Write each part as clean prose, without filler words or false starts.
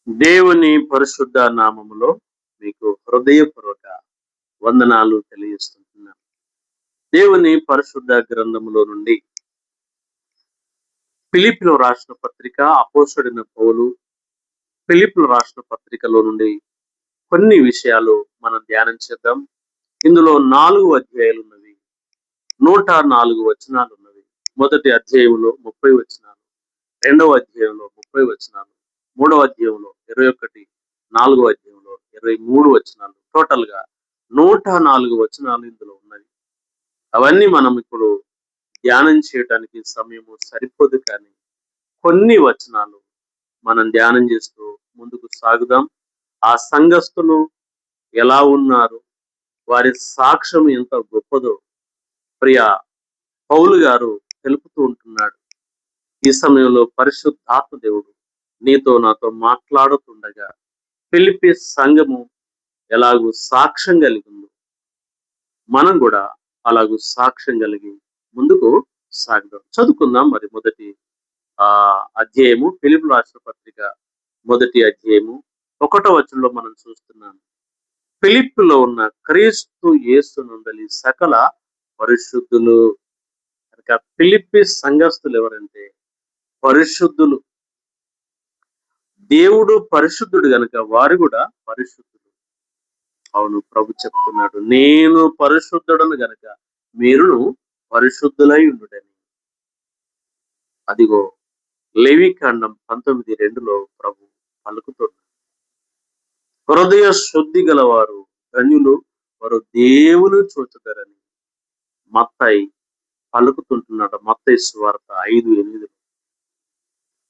దేవుని పరిశుద్ధ నామములో మీకు హృదయపూర్వక వందనాలు తెలియజేస్తున్నాను. దేవుని పరిశుద్ధ గ్రంథములో నుండి ఫిలిప్పీలో రాసిన పత్రిక అపోస్తలుడైన పౌలు ఫిలిప్పీలో రాసిన పత్రికలో నుండి కొన్ని విషయాలు మనం ధ్యానం చేద్దాం. ఇందులో 4 అధ్యాయాలు ఉన్నవి. 104 వచనాలు ఉన్నవి. మొదటి అధ్యాయంలో 30 వచనాలు, రెండవ అధ్యాయంలో 30 వచనాలు, మూడవ అధ్యాయంలో 21, నాలుగవ అధ్యాయంలో 23 వచనాలు, టోటల్ గా 104 వచనాలు ఇందులో ఉన్నవి. అవన్నీ మనం ఇప్పుడు ధ్యానం చేయడానికి సమయము సరిపోదు, కానీ కొన్ని వచనాలు మనం ధ్యానం చేస్తూ ముందుకు సాగుదాం. ఆ సంఘస్థులు ఎలా ఉన్నారు, వారి సాక్ష్యం ఎంత గొప్పదో ప్రియ పౌలు గారు తెలుపుతూ ఉంటున్నాడు. ఈ సమయంలో పరిశుద్ధాత్మ దేవుడు నీతో నాతో మాట్లాడుతుండగా ఫిలిప్పీ సంఘము ఎలాగూ సాక్ష్యం కలిగి ఉందో మనం కూడా అలాగూ సాక్ష్యం కలిగి ముందుకు సాగుదాం. చదువుకుందాం. మరి మొదటి అధ్యాయము ఫిలిప్పీ రాసిన పత్రిక మొదటి అధ్యాయము 1వ వచనంలో మనం చూస్తున్నాం. ఫిలిప్పీలో ఉన్న క్రీస్తు యేసునందలి సకల పరిశుద్ధులు. కనుక ఫిలిప్పీ సంఘస్థులు ఎవరంటే పరిశుద్ధులు. దేవుడు పరిశుద్ధుడు గనుక వారు కూడా పరిశుద్ధులు. అవును, ప్రభు చెప్తున్నాడు, నేను పరిశుద్ధుడను గనుక మీరును పరిశుద్ధులై ఉండుడని. అదిగో లేవికాండం 19:2లో ప్రభు పలుకుతున్నాడు. హృదయ శుద్ధి గలవారు ధన్యులు, వారు దేవుని చూచుదరని మత్తయి పలుకుతుంటున్నాడు. మత్తయి సువార్త 5:8.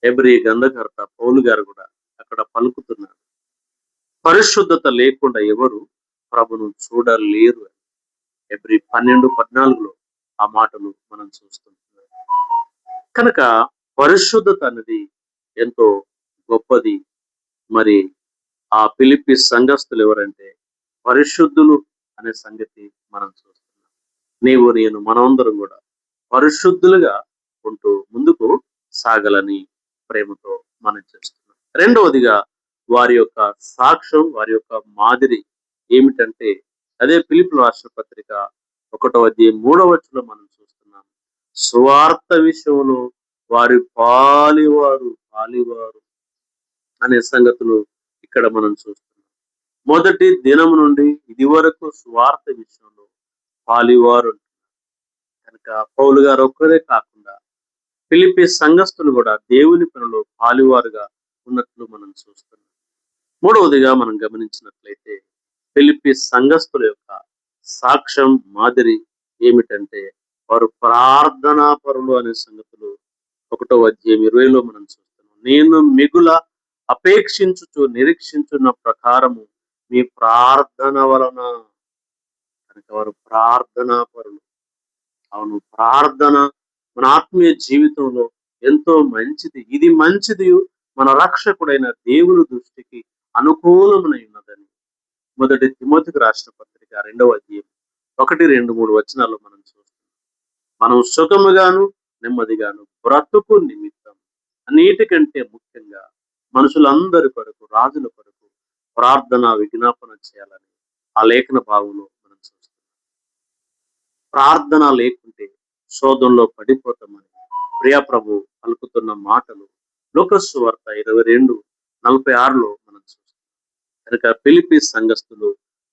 హెబ్రీ గ్రంథకర్త పౌలు గారు కూడా అక్కడ పలుకుతున్నాడు, పరిశుద్ధత లేకుండా ఎవరు ప్రభును చూడలేరు అని. హెబ్రీ 12:14లో ఆ మాటలు మనం చూస్తుంటున్నాం. కనుక పరిశుద్ధత అనేది ఎంతో గొప్పది. మరి ఆ ఫిలిప్పీ సంఘస్థులు ఎవరంటే పరిశుద్ధులు అనే సంగతి మనం చూస్తున్నాం. నీవు నేను మనమందరం కూడా పరిశుద్ధులుగా ఉంటూ ముందుకు సాగలని ప్రేమతో మనం చేస్తున్నాం. రెండవదిగా వారి యొక్క సాక్ష్యం, వారి యొక్క మాదిరి ఏమిటంటే అదే ఫిలిప్పీ రాసిన పత్రిక 1వ అధ్యాయం 3వ వచనంలో మనం చూస్తున్నాం. సువార్త విషయంలో వారి పాలివారు అనే సంగతులు ఇక్కడ మనం చూస్తున్నాం. మొదటి దినం నుండి ఇది వరకు సువార్త విషయంలో పాలివారు. కనుక పౌలు గారు ఒక్కరే కాకుండా ఫిలిప్పీ సంఘస్థులు కూడా దేవుని పనిలో పాలివారుగా ఉన్నట్లు మనం చూస్తున్నాం. మూడవదిగా మనం గమనించినట్లయితే ఫిలిప్పీ సంఘస్థుల యొక్క సాక్ష్యం మాదిరి ఏమిటంటే వారు ప్రార్థనా పరులు అనే సంగతులు 1వ అధ్యాయం 20లో మనం చూస్తున్నాం. నేను మిగుల అపేక్షించుచు నిరీక్షించున్న ప్రకారము మీ ప్రార్థన వలన. కనుక వారు ప్రార్థనా పరులు. అవును, ప్రార్థన మన ఆత్మీయ జీవితంలో ఎంతో మంచిది. ఇది మంచిది, మన రక్షకుడైన దేవుని దృష్టికి అనుకూలమునై ఉన్నదని మొదటి తిమోతికి రాసిన పత్రిక 2వ అధ్యాయం 1, 2, 3 వచనాల్లో మనం చూస్తున్నాం. మనం సుఖముగాను నెమ్మదిగాను బ్రతుకు నిమిత్తం అన్నిటికంటే ముఖ్యంగా మనుషులందరి కొరకు, రాజుల కొరకు ప్రార్థన విజ్ఞాపన చేయాలని ఆ లేఖన భాగంలో మనం చూస్తున్నాం. ప్రార్థన లేకుంటే శోధంలో పడిపోతామని ప్రియా ప్రభు పలుకుతున్న మాటలు లూకాసు వార్త 22:46లో మనం చూస్తాం. కనుక ఫిలిప్పీ సంఘస్థులు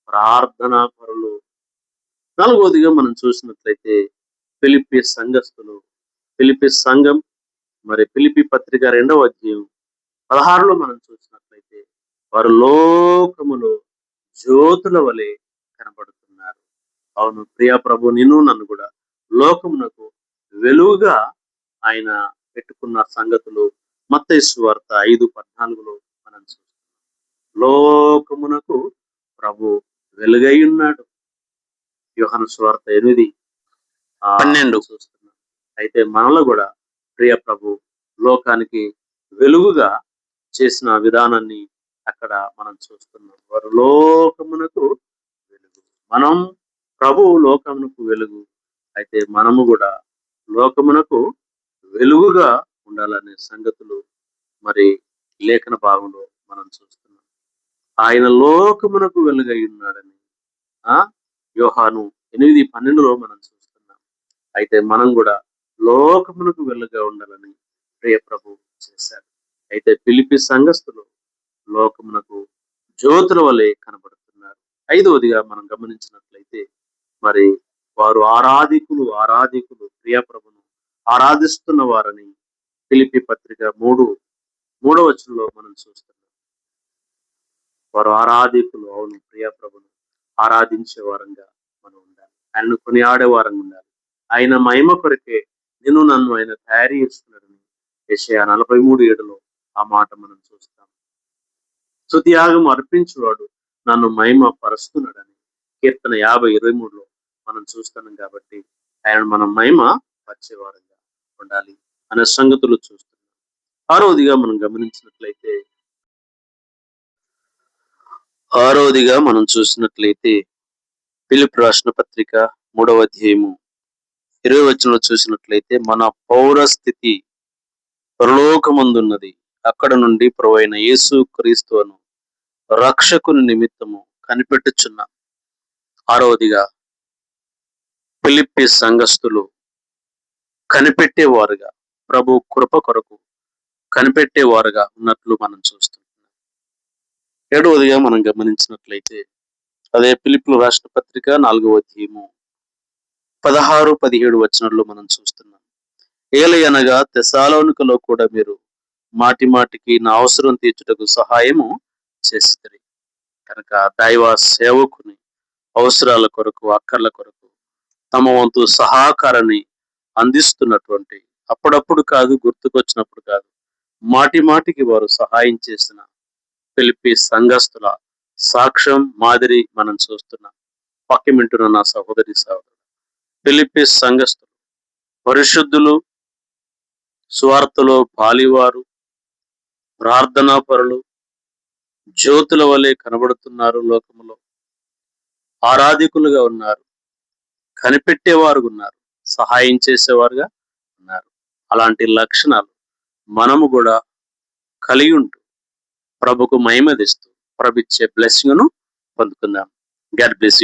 ప్రార్థనా పరులు. నాలుగవదిగా మనం చూసినట్లయితే ఫిలిప్పీ సంఘస్థులు, ఫిలిప్పీ సంఘం మరి ఫిలిప్పీ పత్రిక 2వ అధ్యాయం 16లో మనం చూసినట్లయితే వారు లోకములో జ్యోతుల వలె కనబడుతున్నారు. అవును ప్రియా ప్రభు, నిన్ను నన్ను కూడా లోకమునకు వెలుగుగా ఆయన పెట్టుకున్న సంగతులు మత్తయి సువార్త 5:14లో మనం చూస్తున్నాం. లోకమునకు ప్రభు వెలుగై ఉన్నాడు. యోహాను సువార్త 8:12 చూస్తున్నాం. అయితే మనలో కూడా ప్రియ ప్రభు లోకానికి వెలుగుగా చేసిన విధానాన్ని అక్కడ మనం చూస్తున్నాం. వారు లోకమునకు వెలుగు. మనం ప్రభు లోకమునకు వెలుగు. అయితే మనము కూడా లోకమునకు వెలుగుగా ఉండాలనే సంగతులు మరి లేఖన భాగంలో మనం చూస్తున్నాం. ఆయన లోకమునకు వెలుగై ఉన్నాడని యోహాను 8:12 మనం చూస్తున్నాం. అయితే మనం కూడా లోకమునకు వెలుగుగా ఉండాలని ప్రియ ప్రభు చేశారు. అయితే ఫిలిప్పీ సంఘస్థులు లోకమునకు జ్యోతుల వలె కనబడుతున్నారు. 5వదిగా మనం గమనించినట్లయితే మరి వారు ఆరాధికులు ప్రియ ప్రభును ఆరాధిస్తున్న వారని ఫిలిప్పీ పత్రిక 3వ వచనంలో మనం చూస్తున్నాం. వారు ఆరాధికులు, అవును, ప్రియ ప్రభును ఆరాధించే వారంగా మనం ఉండాలి. ఆయనను కొనియాడే వారంగా ఉండాలి. ఆయన మహిమ కొరకే నన్ను ఆయన తయారు చేసుకున్నాడని యెషయా 43:7 ఆ మాట మనం చూస్తాం. స్తుతియాగం అర్పించేవాడు నన్ను మహిమ పరుస్తున్నాడని కీర్తన 50:23 మనం చూస్తున్నాం. కాబట్టి ఆయన మనం మహిమ పరిచేవారంగా ఉండాలి అనే సంగతులు చూస్తున్నాం. 6వదిగా మనం చూసినట్లయితే ఫిలిప్పీ రాసిన పత్రిక 3వ అధ్యాయము 20వ వచనంలో చూసినట్లయితే మన పౌరస్థితి పరలోకమందున్నది, అక్కడ నుండి ప్రభువైన యేసు క్రీస్తును రక్షకుని నిమిత్తము కనిపెట్టుచున్న. 6వదిగా ఫిలిప్పీ సంఘస్థులు కనిపెట్టేవారుగా, ప్రభు కృప కొరకు కనిపెట్టేవారుగా ఉన్నట్లు మనం చూస్తున్నాం. 7వదిగా మనం గమనించినట్లయితే అదే ఫిలిప్పీయులకు రాసిన పత్రిక 4వ అధ్యాయము 16-17 వచనాల్లో మనం చూస్తున్నాం. ఏలయనగా తెస్సలోనికలో కూడా మీరు మాటి మాటికి నా అవసరం తీర్చుటకు సహాయము చేస్తారు. కనుక దైవ సేవకుని అవసరాల కొరకు, అక్కర్ల కొరకు తమ వంతు సహకారాన్ని అందిస్తున్నటువంటి, అప్పుడప్పుడు కాదు, గుర్తుకొచ్చినప్పుడు కాదు, మాటి మాటికి వారు సహాయం చేసిన ఫిలిప్పీ సంఘస్థుల సాక్ష్యం, మాదిరి మనం చూస్తున్నాం. వాక్యం వింటున్న నా సహోదరి సహోదరుడు, ఫిలిప్పీ సంఘస్థులు పరిశుద్ధులు, సువార్తలో పాలివారు, ప్రార్థనా పరులు, జ్యోతుల వలె కనబడుతున్నారు. లోకములో ఆరాధికులుగా ఉన్నారు, కనిపెట్టేవారు ఉన్నారు, సహాయం చేసేవారుగా ఉన్నారు. అలాంటి లక్షణాలు మనము కూడా కలిగి ఉంటూ ప్రభుకు మహిమ తెస్తూ ప్రభు ఇచ్చే బ్లెస్సింగ్ ను పొందుకుందాం. God bless you.